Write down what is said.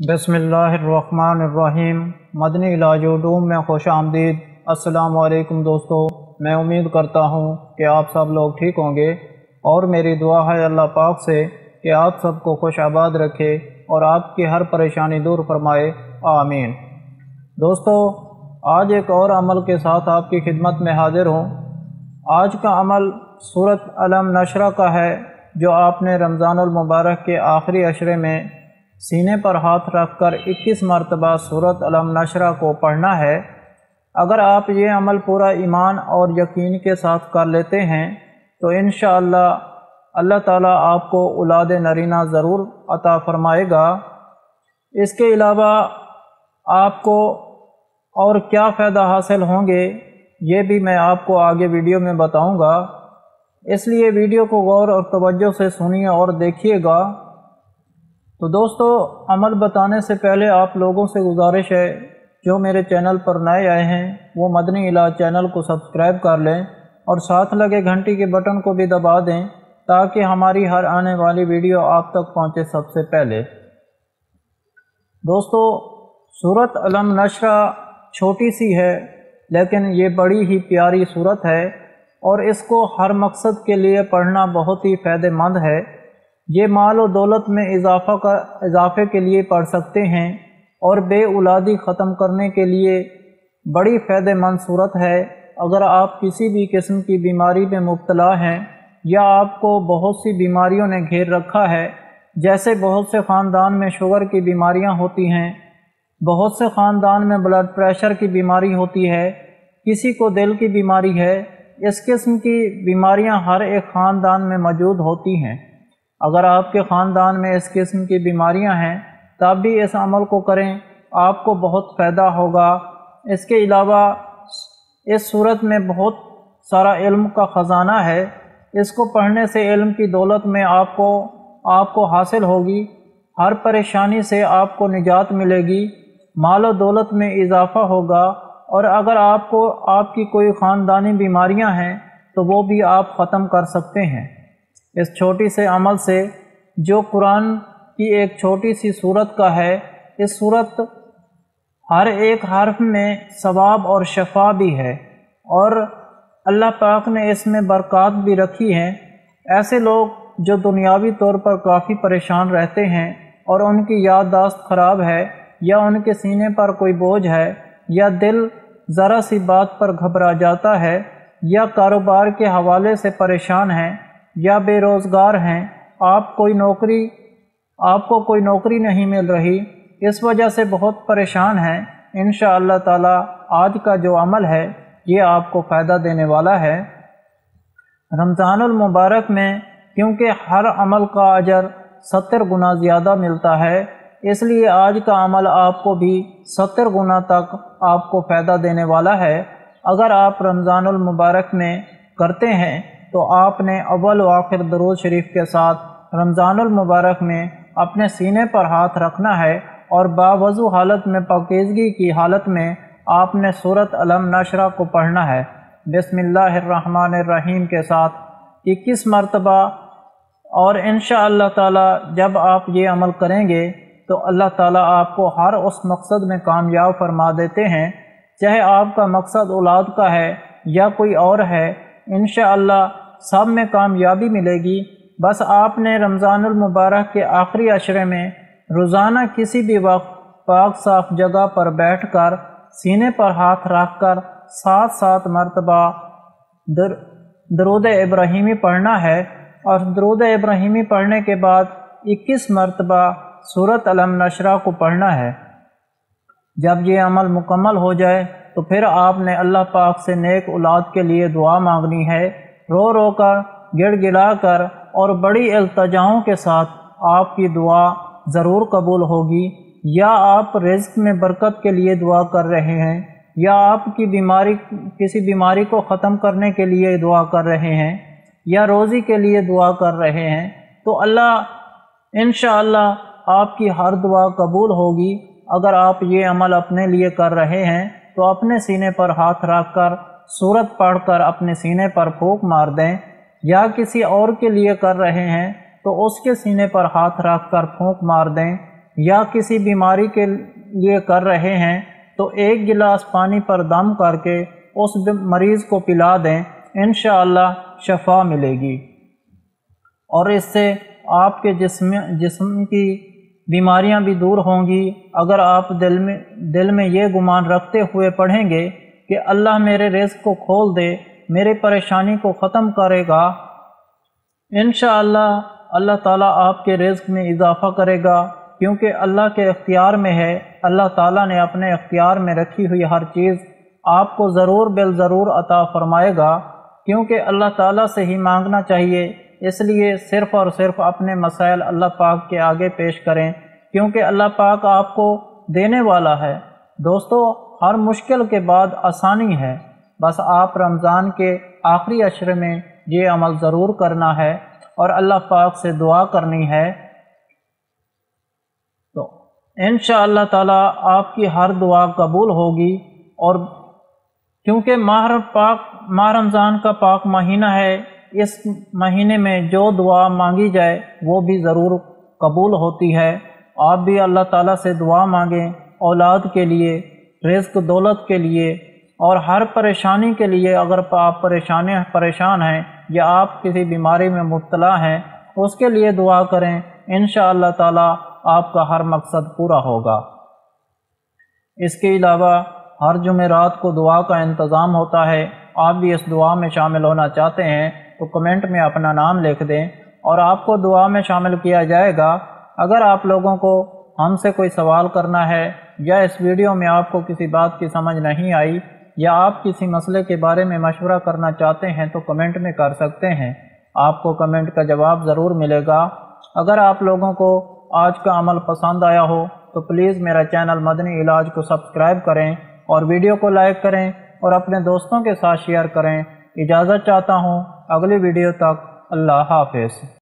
बिस्मिल्लाहिर्रहमानिर्रहीम। मदनी इलाज उर्दू में खुश आमदीद। अस्सलामु अलैकुम दोस्तों, मैं उम्मीद करता हूँ कि आप सब लोग ठीक होंगे और मेरी दुआ है अल्लाह पाक से कि आप सबको खुश आबाद रखे और आपकी हर परेशानी दूर फरमाए, आमीन। दोस्तों, आज एक और अमल के साथ आपकी खिदमत में हाजिर हूँ। आज का अमल सूरत अलम नशरा का है, जो आपने रमज़ानुल मुबारक के आखिरी अशरे में सीने पर हाथ रख कर 21 मरतबा सूरत अलम नशरा को पढ़ना है। अगर आप ये अमल पूरा ईमान और यकीन के साथ कर लेते हैं तो इंशाअल्लाह अल्लाह ताला आपको औलाद नरीना ज़रूर अता फ़रमाएगा। इसके अलावा आपको और क्या फ़ायदा हासिल होंगे ये भी मैं आपको आगे वीडियो में बताऊंगा, इसलिए वीडियो को गौर और तवज्जो से सुनिए और देखिएगा। तो दोस्तों, अमल बताने से पहले आप लोगों से गुजारिश है, जो मेरे चैनल पर नए आए हैं वो मदनी इलाज चैनल को सब्सक्राइब कर लें और साथ लगे घंटी के बटन को भी दबा दें, ताकि हमारी हर आने वाली वीडियो आप तक पहुंचे सबसे पहले। दोस्तों, सूरत अलम नशरा छोटी सी है, लेकिन ये बड़ी ही प्यारी सूरत है और इसको हर मकसद के लिए पढ़ना बहुत ही फ़ायदेमंद है। ये माल और दौलत में इजाफ़े के लिए पढ़ सकते हैं और बे औलादी ख़त्म करने के लिए बड़ी फ़ायदेमंद सूरत है। अगर आप किसी भी किस्म की बीमारी में मुब्तला हैं या आपको बहुत सी बीमारियों ने घेर रखा है, जैसे बहुत से ख़ानदान में शुगर की बीमारियां होती हैं, बहुत से ख़ानदान में ब्लड प्रेशर की बीमारी होती है, किसी को दिल की बीमारी है, इस किस्म की बीमारियां हर एक ख़ानदान में मौजूद होती हैं। अगर आपके ख़ानदान में इस किस्म की बीमारियां हैं तब भी इस अमल को करें, आपको बहुत फ़ायदा होगा। इसके अलावा इस सूरत में बहुत सारा इल्म का ख़जाना है। इसको पढ़ने से इल्म की दौलत में आपको हासिल होगी, हर परेशानी से आपको निजात मिलेगी, माल और दौलत में इजाफ़ा होगा और अगर आपकी कोई ख़ानदानी बीमारियां हैं तो वो भी आप ख़त्म कर सकते हैं इस छोटी से अमल से, जो कुरान की एक छोटी सी सूरत का है। इस सूरत हर एक हर्फ में सवाब और शफा भी है और अल्लाह पाक ने इसमें बरक़ात भी रखी हैं। ऐसे लोग जो दुनियावी तौर पर काफ़ी परेशान रहते हैं और उनकी याददाश्त ख़राब है, या उनके सीने पर कोई बोझ है, या दिल ज़रा सी बात पर घबरा जाता है, या कारोबार के हवाले से परेशान हैं, या बेरोज़गार हैं, आपको कोई नौकरी नहीं मिल रही, इस वजह से बहुत परेशान हैं, इंशाअल्लाह ताला आज का जो अमल है ये आपको फ़ायदा देने वाला है। रमज़ानुल मुबारक में क्योंकि हर अमल का अजर 70 गुना ज़्यादा मिलता है, इसलिए आज का अमल आपको भी 70 गुना तक आपको फ़ायदा देने वाला है। अगर आप रमज़ानुल मुबारक में करते हैं तो आपने अव्वल व आखिर दरूद शरीफ के साथ रमज़ानुल मुबारक में अपने सीने पर हाथ रखना है और बावज़ू हालत में पाकीज़गी की हालत में आपने सूरत अलम नशरा को पढ़ना है बिस्मिल्लाहिर्रहमानिर्रहीम के साथ 21 मरतबा। और इंशाअल्लाह ताला जब आप ये अमल करेंगे तो अल्लाह ताला आपको हर उस मकसद में कामयाब फरमा देते हैं, चाहे आपका मकसद औलाद का है या कोई और है, इंशाअल्लाह सब में कामयाबी मिलेगी। बस आपने रमज़ानुल मुबारक के आखिरी अशरे में रोज़ाना किसी भी वक्त पाक साफ जगह पर बैठकर सीने पर हाथ रख कर 7 मरतबा दरूद इब्राहीमी पढ़ना है और दरूद इब्राहीमी पढ़ने के बाद 21 मरतबा सूरत अलम नशरा को पढ़ना है। जब ये अमल मुकम्मल हो जाए तो फिर आपने अल्लाह पाक से नेक औलाद के लिए दुआ मांगनी है, रो रो कर, गिड़गिड़ा कर और बड़ी इल्तिजाओं के साथ आपकी दुआ ज़रूर कबूल होगी। या आप रिज़्क़ में बरकत के लिए दुआ कर रहे हैं, या आपकी किसी बीमारी को ख़त्म करने के लिए दुआ कर रहे हैं, या रोज़ी के लिए दुआ कर रहे हैं, तो अल्लाह इंशाअल्लाह आपकी हर दुआ कबूल होगी। अगर आप ये अमल अपने लिए कर रहे हैं तो अपने सीने पर हाथ रख कर सूरत पढ़कर अपने सीने पर फूंक मार दें, या किसी और के लिए कर रहे हैं तो उसके सीने पर हाथ रख कर फूंक मार दें। یا کسی بیماری کے لیے کر رہے ہیں تو 1 گلاس پانی پر دم کر کے اس مریض کو پلا دیں، انشاءاللہ شفا ملے گی، اور اس سے آپ کے جسم کی بیماریاں بھی دور ہوں گی۔ اگر آپ دل میں یہ گمان رکھتے ہوئے پڑھیں گے کہ اللہ میرے رزق کو کھول دے، میری پریشانی کو ختم کرے گا، انشاءاللہ اللہ تعالیٰ آپ کے رزق میں اضافہ کرے گا، کیونکہ اللہ کے اختیار میں ہے۔ اللہ تعالیٰ نے اپنے اختیار میں رکھی ہوئی ہر چیز آپ کو ضرور بالضرور عطا فرمائے گا، کیونکہ اللہ تعالیٰ سے ہی مانگنا چاہیے۔ اس لیے صرف اور صرف اپنے مسائل اللہ پاک کے آگے پیش کریں، کیونکہ اللہ پاک آپ کو دینے والا ہے۔ دوستو، ہر مشکل کے بعد آسانی ہے، بس آپ رمضان کے آخری عشرے میں یہ عمل ضرور کرنا ہے اور اللہ پاک سے دعا کرنی ہے، تو انشاءاللہ تعالیٰ آپ کی ہر دعا قبول ہوگی۔ اور کیونکہ ماہ رمضان کا پاک مہینہ ہے، اس مہینے میں جو دعا مانگی جائے وہ بھی ضرور قبول ہوتی ہے۔ آپ بھی اللہ تعالیٰ سے دعا مانگیں، اولاد کے لیے، رزق دولت کے لیے، اور ہر پریشانی کے لیے۔ اگر آپ پریشان ہیں یا آپ کسی بیماری میں مبتلا ہیں، اس کے لیے دعا کریں، انشاءاللہ تعالیٰ آپ کا ہر مقصد پورا ہوگا۔ اس کے علاوہ ہر جمعرات کو دعا کا انتظام ہوتا ہے۔ آپ بھی اس دعا میں شامل ہونا چاہتے ہیں تو کمنٹ میں اپنا نام لکھ دیں اور آپ کو دعا میں شامل کیا جائے گا۔ اگر آپ لوگوں کو ہم سے کوئی سوال کرنا ہے یا اس ویڈیو میں آپ کو کسی بات کی سمجھ نہیں آئی یا آپ کسی مسئلے کے بارے میں مشورہ کرنا چاہتے ہیں تو کمنٹ میں کر سکتے ہیں، آپ کو کمنٹ کا جواب ضرور ملے گا۔ اگر آپ لوگوں کو آج کا عمل پسند آیا ہو تو پلیز میرا چینل مدنی علاج کو سبسکرائب کریں اور ویڈیو کو لائک کریں اور اپنے دوستوں کے ساتھ شیئر کریں۔ اجازت چاہتا ہوں، اگلی ویڈیو تک اللہ حافظ۔